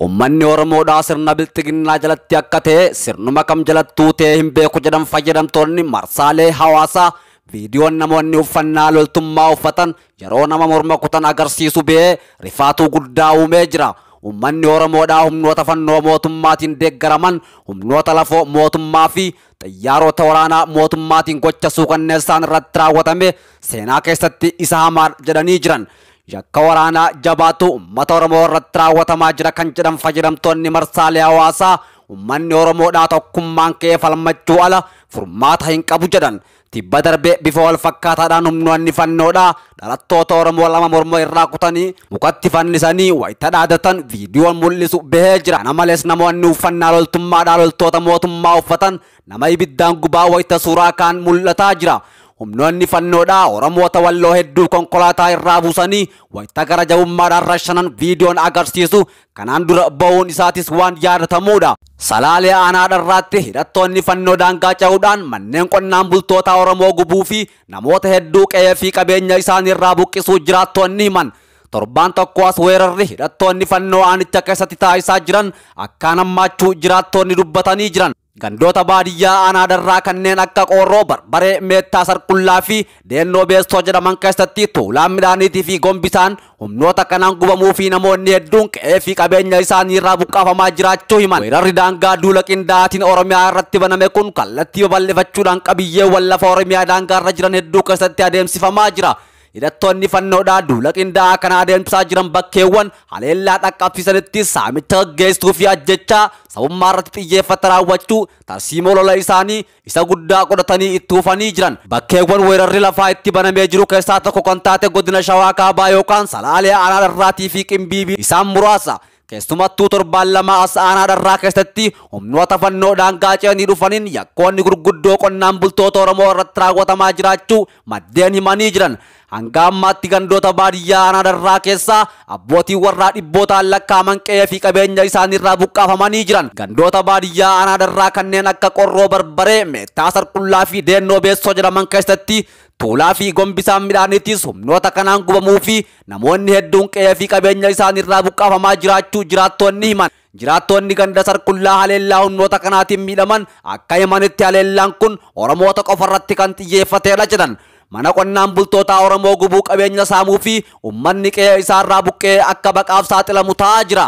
Ummanni Oromoodhaa sirna bilxiginnaa jalatti akka ta'e sirnuma kam jalattuu ta'e hin beeku jedhan fayyadamtoonni marsaalee hawaasaa viidiyoon namoonni uffannaa loltummaa uffatan yeroo nama morma kutan agarsiisu ba'ee rifaatuu guddaa uumee jira. Ummanni Oromoodhaa humnoota fannoo mootummaatiin deeggaraman humnoota lafoo mootummaa fi xiyyaarota waraanaa mootummaatiin gocha suukanneessaan irratti raawwatame seenaa keessatti isa hamaa jedhanii jiran. Yakka waraanaa jabaatu uummata Oromoo irratti raawwatamaa jira kan jedhan fayyadamtoonni marsaalee hawaasaa ummanni Oromoodhaa tokkummaan ka'ee falmachuu ala furmaata hin qabu jedhan. Tibba darbee bifa wal fakkaataadhaan humnoonni fannoodhaa dhalattoota Oromoo lama morma irraa kutanii mukatti fannisanii wayita dhaadatan viidiyoon mul'isu bahee jira. Kana malees namoonni uffannaa loltummaadhaa loltoota mootummaa uffatan nama ibiddaan gubaa wayita suuraa kaan mul'ataa jira. Humnoonni fannoodhaa Oromoota Walloo hedduu konkolaataa irraa buusanii wayita gara jabummaadhaan rashanan viidiyoon agarsiisu kanaan dura ba'uun isaatis waan yaadatamuudha. Salaalee Aanaadharraatti hidhattoonni fannoo daangaa ce'uudhaan manneen qonnaan bultoota Oromoo gubuu fi namoota hedduu qe'ee fi qabeenya isaanii irraa buqqisuu jiraattonni himan. Torbaan tokko as weerarri hidhattoonni fannoo aanicha keessatti taasisaa jiran akkaan hammaachuu jiraattonni dubbatanii jiran. Gandoota baadiyyaa Aanaadharraa kanneen akka Qoorroo, Barbaree, Meettaa, Sarqullaa fi Deennoo Beessoo jedhaman keessatti tuulaan midhaaniitii fi gombisaan humnoota kanaan gubamuu fi namoonni hedduun qe'ee fi qabeenya isaanii irraa buqqaafamaa jiraachuu himan. Weerarri daangaa duula qindaa'aatiin Oromiyaa irratti baname kun kallattii babal'ifachuudhaan qabiyyeewwan lafa Oromiyaa daangaa irra jiran hedduu keessatti adeemsifamaa jira. Hidhattoonni fannoodhaa duula qindaa'aa kana adeemsisaa jiran bakkeewwan haleellaa dhaqqabsiisanitti saamicha gaggeessuu fi ajjechaa sabummaa irratti xiyyeeffata raawwachuu tarsiimoo lola isaanii isa guddaa godhatanii itti fufanii jiran. Bakkeewwan weerarri lafaa itti banamee jiru keessaa tokko kan taate godina Shawaa Kaabaa yookaan Salaalee Aanaadharraatii fi Qimbii isaan muraasa. Keessumattuu torbaan lama as Aanaadharraa keessatti humnoota fannoo daangaa ce'anii dhufaniin yakkoonni gurguddoo qonnaan bultoota Oromoo irratti raawwatamaa jiraachuu maddeen himanii jiran. Hanga ammaatti gandoota baadiyyaa Aanaadharraa keessaa abbootiin warraa dhibbootaan lakkaa'aman qe'ee fi qabeenya isaaniirraa buqqaafamanii jiran. Gandoota baadiyyaa Aanaadharraa kanneen akka Qorroo, Barbaree, Meettaa, Sarqullaa fi Deennoo Beessoo jedhaman keessatti tuulaa fi gombisaan midhaaniitis humnoota kanaan gubamuu fi namoonni hedduun qe'ee fi qabeenya isaaniirraa buqqaafamaa jiraachuu jiraattonni himan. Jiraattonni ganda Sarqullaa haleellaa humnoota kanaatiin miidhaman akka himanitti haleellaan kun Oromoota qofa irratti kan xiyyeeffatedha jedhan. Mana qonnaan bultoota Oromoo gubuu qabeenya saamuu fi ummanni qe'ee isaarraa buqqee akka baqaaf saaxilamu ta'aa jira.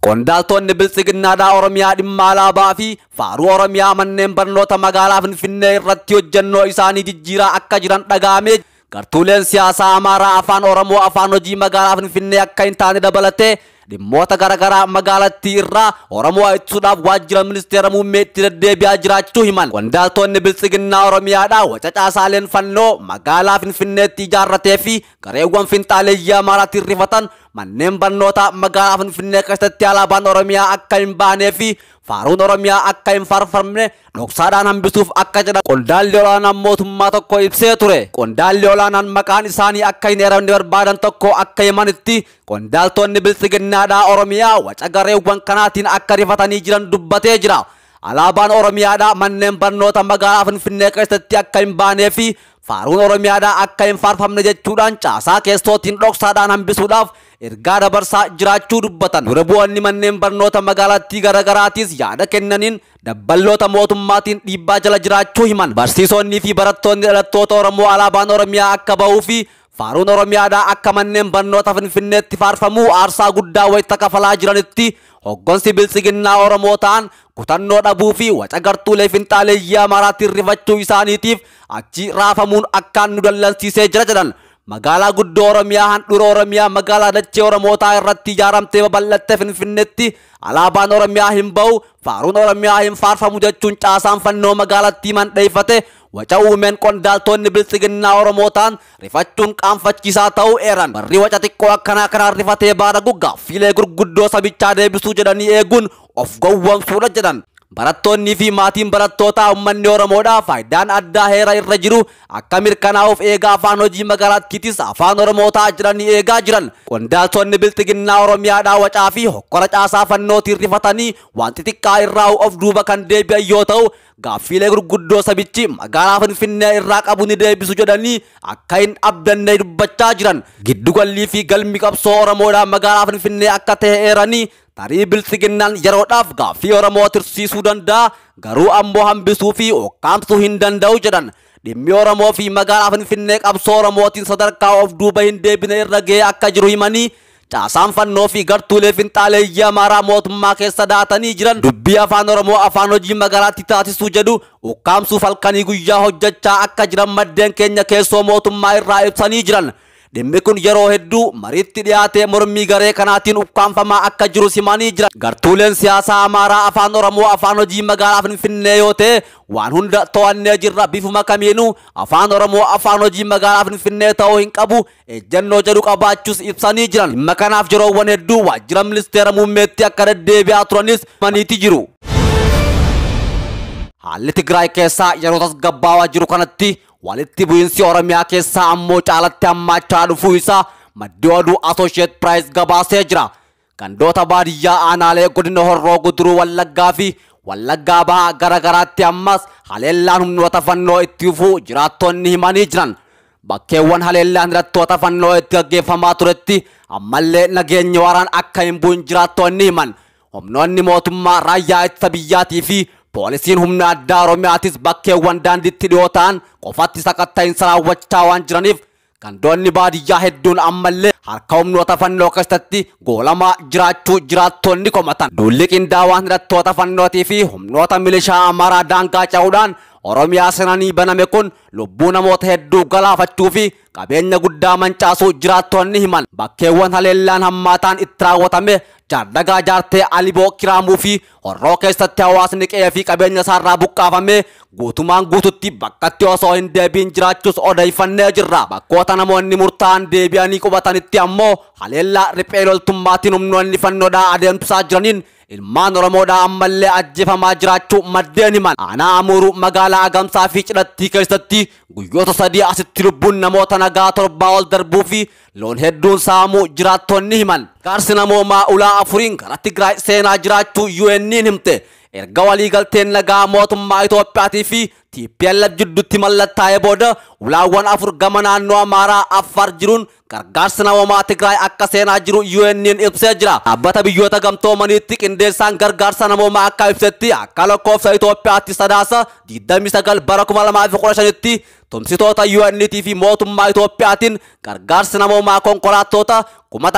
Qondaaltonni bilxiginnaadhaa Oromiyaa dhimma alaabaa fi faaruu Oromiyaa manneen barnoota magaalaa Finfinnee irratti hojjennoo isaanii jijjiiraa akka jiran dhaga'ame. Gartuuleen siyaasaa Amaaraa afaan Oromoo afaan hojii magaalaa Finfinnee akka hin taane dabalatee dhimmoota garaagaraa magaalattii irraa Oromoo ittisuudhaaf waajjira ministeera muummeetti deddeebi'aa jiraachuu himan. Qondaaltonni bilxiginnaa Oromiyaadhaa waca caasaaleen fannoo magaalaa Finfinneetti ijaarratee fi gareewwan finxaaleeyyii Amaaraatiin rifatan manneen barnoota magaalaa Finfinnee keessatti alaabaan Oromiyaa akka hin baanee fi faaruun Oromiyaa akka hin faarfamne dhoksaadhaan hambisuuf akka jedha qondaalli olaanaan mootummaa tokko ibsee ture. Qondaalli olaanaan maqaan isaanii akka hin eeramne barbaadan tokko akka himanitti qondaaltonni bilxiginnaadhaa Oromiyaa waca gareewwan kanaatiin akka rifatanii jiran dubbatee jira. Alaabaan Oromiyaadhaa manneen barnoota magaalaa Finfinnee keessatti akka hin baanee fi faaruun Oromiyaadhaa akka hin faarfamne jechuudhaan caasaa keessootiin dhoksaadhaan hambisuudhaaf ergaa dabarsaa jiraachuu dubbatan. Dura bu'oonni manneen barnoota magaalattii garaagaraatiis yaada kennaniin dabballoota mootummaatiin dhiibbaa jala jiraachuu himan. Barsiisonni fi barattoonni dhalattoota Oromoo alaabaan Oromiyaa akka bahuu fi faaruun Oromiyaadhaa akka manneen barnoota Finfinneetti faarfamuu aarsaa guddaa wayita kafalaa jiranitti hoggansi bilxiginnaa Oromoo ta'an kutannoo dhabuu fi waca gartuulee finxaaleeyyii Amaaraatiin rifachuu isaaniitiif achi raafamuun akkaan nu dallansiisee jira jedhan. Magaalaa guddoo Oromiyaa handhuura Oromiyaa magaalaa dachee Oromootaa irratti ijaaramtee babal'atte Finfinneetti alaabaan Oromiyaa hin bahu faaruun Oromiyaa hin faarfamu jechuun caasaan fannoo magaalattii mandheeffate waca uumeen qondaaltonni bilxiginnaa Oromoo ta'an rifachuun qaanfachiisaa ta'uu eeran. Barri waca xiqqoo akkanaa kanaan rifatee baaragu gaaffiilee gurguddoo sabichaa deebisuu jedhanii eeguun of gowwomsuudha jedhan. Barattoonni fi maatiin barattootaa ummanni Oromoodhaa faayidaan addaa heera irra jiru akka mirkanaa'uuf eegaa afaan hojii magaalaattiitis afaan Oromoo ta'aa jiranii eegaa jiran. Qondaaltonni bilxiginnaa Oromiyaadhaa wacaa fi hokkora caasaa fannootiin rifatanii waan xixiqqaa irraa of duuba kan deebi'an yoo ta'u gaaffiilee gurguddoo sabichi magaalaa Finfinnee irraa qabu ni deebisu jedhanii akka hin abdanne dubbachaa jiran. Giddugallii fi galmi qabsoo Oromoodhaa magaalaa Finfinnee akka ta'e eeranii tarii bilisiginnaan yeroodhaaf gaaffii Oromoo tirsiisuu danda'a garuu ammoo hambisuu fi okkaamsuu hin danda'u jedhan. Dhimmi Oromoo fi magaalaa Finfinnee qabsoo Oromootiin sadarkaa of duuba hin deebine irra ga'ee akka jiru himanii caasaan fannoo fi gartuulee finxaaleeyyii Amaaraa mootummaa keessa daatanii jiran dubbii afaan Oromoo afaan hojii magaalaatti taasisuu jedhu ukkaamsuuf halkanii guyyaa hojjechaa akka jiran maddeen keenya keessoo mootummaa irraa ibsanii jiran. Dhimmi kun yeroo hedduu mariitti dhiyaatee mormii garee kanaatiin ukkaanfamaa akka jiru himanii jiran. Gartuuleen siyaasaa Amaaraa afaan Oromoo afaan hojii magaalaa Finfinnee yoo ta'e waan hunda to'annee jirra bifuma kamiinuu afaan Oromoo afaan hojii magaalaa Finfinnee ta'uu hin qabu ejjennoo jedhu qabaachuus ibsanii jiran. Dhimma kanaaf yeroowwan hedduu waajjira ministeera muummeetti akka deddeebi'aa turanis himaniiti jiru. Haalli Tigraay keessaa yeroo tasgabbaawaa jiru kanatti walitti bu'iinsi Oromiyaa keessaa ammoo caalatti hammaachaa dhufuu isaa maddi oduu Associate Press gabaasee jira. Gandoota baadiyyaa aanaalee godina Horroo Guduruu Wallaggaa fi Wallaggaa Bahaa garagaraatti ammas haleellaan humnoota fannoo itti fufuu jiraattonni himanii jiran. Bakkeewwan haleellaan hidhattoota fannoo itti gaggeeffamaa turetti ammallee nageenya waraan akka hin bu'in jiraattonni himan. Humnoonni mootummaa raayyaa ittisa biyyaatii fi poolisiin humna addaa Oromiyaatis bakkeewwan daandiitti dhiyoo ta'an qofatti sakatta'iinsa raawwachaa waan jiraniif gandoonni baadiyyaa hedduun ammallee harka humnoota fannoo keessatti goolamaa jiraachuu jiraattonni komatan. Duulli qindaawaan hidhattoota fannootii fi humnoota milishaa Amaaraa daangaa ce'uudhaan Oromiyaa seenanii baname kun lubbuu namoota hedduu galaafachuu fi qabeenya guddaa mancaasuu jiraattonni himan. Bakkeewwan haleellaan hammaataan itti raawwatame Jaardagaa Jaartee Aliboo Kiraamuu fi Horroo keessatti hawaasni qe'ee fi qabeenya isaarraa buqqaafame guutumaan guututti bakkatti osoo hin deebiin jiraachuus odeeffannee jirra. Bakkoota namoonni murtaa'an deebi'anii qubatanitti ammoo haleellaa riphee loltummaatiin humnoonni fannoodhaa adeemsisaa jiraniin ilmaan Oromoodhaa ammallee ajjeefamaa jiraachuu maddeen himan. Aanaa Amuuruu magaalaa Agamsaa fi Cidhattii keessatti guyyoota 3 asitti lubbuun namoota nagaa 7 ol darbuu fi loon hedduun saamuu jiraattonni himan. Gargaarsi namoomaa ulaa 4 gara Tigraay seenaa jiraachuu UN'n himte. Erga waliigalteen nagaa mootummaa Itoophiyaatii fi TPLF jidduutti mallattaa'ee booda ulaawwan 4 gama naannoo Amaaraa Affaar jiruun gargaarsi namoomaa Tigraay akka seenaa jiru UN'n ibsee jira. Dhaabbata biyyoota gamtoomaniitti qindeessaan gargaarsa namoomaa akka ibsetti akka lakkoofsa Itoophiyaatti sadaasa 29 bara 2015tti tumsitoota UN'tii fi mootummaa Itoophiyaatiin gargaarsi namoomaa konkolaattota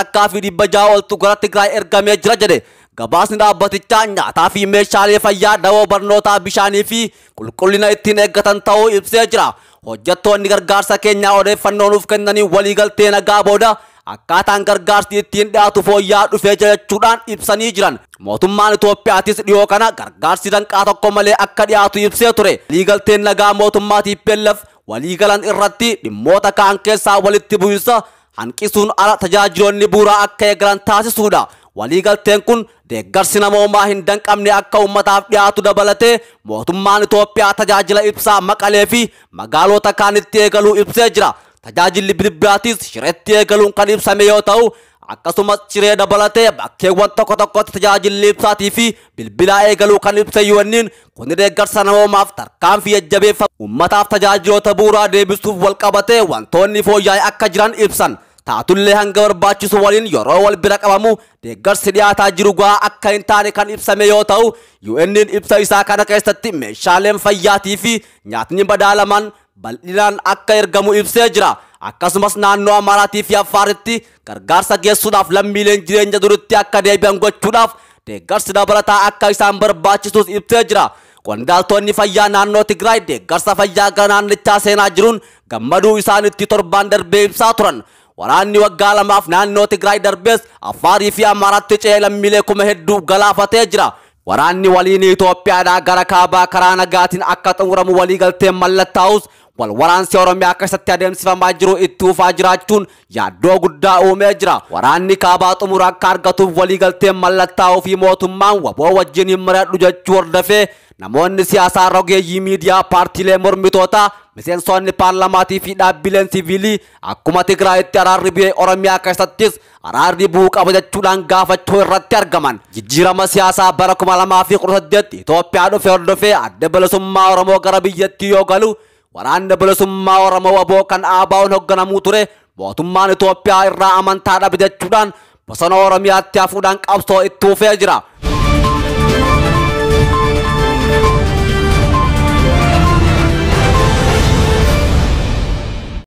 1,600 oltu gara Tigraay ergamee jira jedhe. Gabaasni dhaabbatichaa nyaataa fi meeshaalee fayyaa dawoo barnootaa bishaanii fi qulqullina ittiin eeggatan ta'uu ibsee jira. Hojjettoonni gargaarsa keenyaa odeeffannoo nuuf kennanii waliigaltee nagaa booda akkaataan gargaarsi ittiin dhiyaatu fooyya'aa dhufee jechuudhaan ibsanii jiran. Mootummaan Itoophiyaatis dhiyoo kana gargaarsi danqaa tokko malee akka dhiyaatu ibsee ture. Waliigalteen nagaa mootummaa TPLF waliigalan irratti dhimmoota kaan keessaa walitti bu'insa hanqisuun ala tajaajiloonni bu'uuraa akka eegalan taasisuudha. Waliigalteen kun deeggarsi namoomaa hin danqamne akka uummataaf dhiyaatu dabalatee mootummaan Itoophiyaa tajaajila ibsaa Maqalee fi magaalota kaanitti eegaluu ibsee jira. Tajaajilli bilbilaatis Shireetti eegaluun kan ibsame yoo ta'u akkasumas Shiree dabalatee bakkeewwan tokko tokkotti tajaajilli ibsaatii fi bilbilaa eegaluu kan ibse UN'n kun deeggarsa namoomaaf tarkaanfii jajjabeeffame uummataaf tajaajiloota bu'uuraa deebisuuf walqabatee wantoonni fooyya'aa akka jiran ibsan. Taatullee hanga barbaachisu waliin yeroo wal bira qabamu deeggarsi dhiyaataa jiru gahaa akka hin taane kan ibsame yoo ta'u UN'n ibsa isaa kana keessatti meeshaaleen fayyaatii fi nyaatni madaalamaan bal'inaan akka ergamu ibsee jira. Akkasumas naannoo Amaaraatii fi Affaaritti gargaarsa geessuudhaaf lammiileen jireenya duritti akka deebi'an gochuudhaaf deeggarsi dabalataa akka isaan barbaachisus ibsee jira. Qondaaltonni fayyaa naannoo Tigraay deeggarsa fayyaa gara naannichaa seenaa jiruun gammaduu isaanitti torbaan darbee ibsaa turan. Waraanni waggaa 2 naannoo Tigraay darbees Affaarii fi Amaaraatti ce'ee lammiilee kuma hedduu galaafatee jira. Waraanni waliin Itoophiyaadhaa gara kaabaa karaa nagaatiin akka xumuramu waliigalteen mallattaa'us wal waraansi Oromiyaa keessatti adeemsifamaa jiru itti fufaa jiraachuun yaaddoo guddaa uumee jira. Waraanni kaabaa xumura akka argatuuf waliigalteen mallattaa'uu fi mootummaan waboo wajjin hin mari'adhu jechuu hordofee namoonni siyaasaa rogeeyyii miidiyaa paartiilee mormitootaa miseensonni paarlamaatii fi dhaabbileen siviilii akkuma Tigraayitti araarri bu'ee Oromiyaa keessattis araarri bu'uu qaba jechuudhaan gaafachuu irratti argaman. Jijjiirama siyaasaa bara 2018 Itoophiyaa dhufe hordofee adda bilisummaa Oromoo gara biyyattii yoo galu waraanni bilisummaa Oromoo waboo kan ABO'n hoogganamuu ture mootummaan Itoophiyaa irraa amantaa dhabe jechuudhaan bosona Oromiyaatti hafuudhaan qabsoo itti fufee jira.